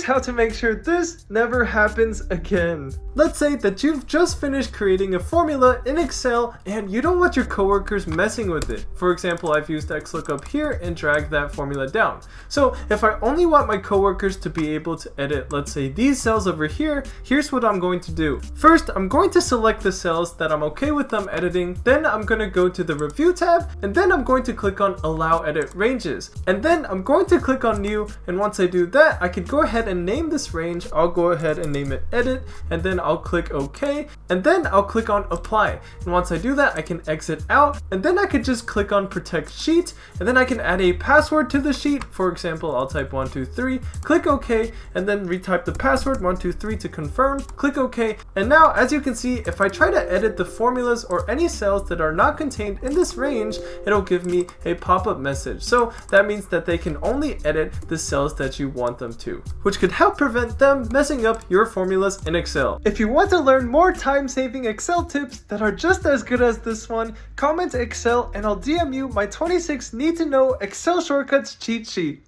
how to make sure this never happens again. Let's say that you've just finished creating a formula in Excel and you don't want your coworkers messing with it. For example, I've used XLOOKUP here and dragged that formula down. So if I only want my coworkers to be able to edit, let's say these cells over here, here's what I'm going to do. First, I'm going to select the cells that I'm okay with them editing. Then I'm going to go to the review tab, and then I'm going to click on allow edit ranges. And then I'm going to click on new, and once I do that, I could go ahead and name this range. I'll go ahead and name it edit, and then I'll click OK, and then I'll click on apply. And once I do that, I can exit out, and then I could just click on protect sheet, and then I can add a password to the sheet. For example, I'll type 123, click OK, and then retype the password 123 to confirm, click OK. And now, as you can see, if I try to edit the formulas or any cells that are not contained in this range, it'll give me a pop-up message. So that means that they can only edit the cells that you want them to, which could help prevent them messing up your formulas in Excel. If you want to learn more time-saving Excel tips that are just as good as this one, comment Excel and I'll DM you my 26 need to know Excel shortcuts cheat sheet.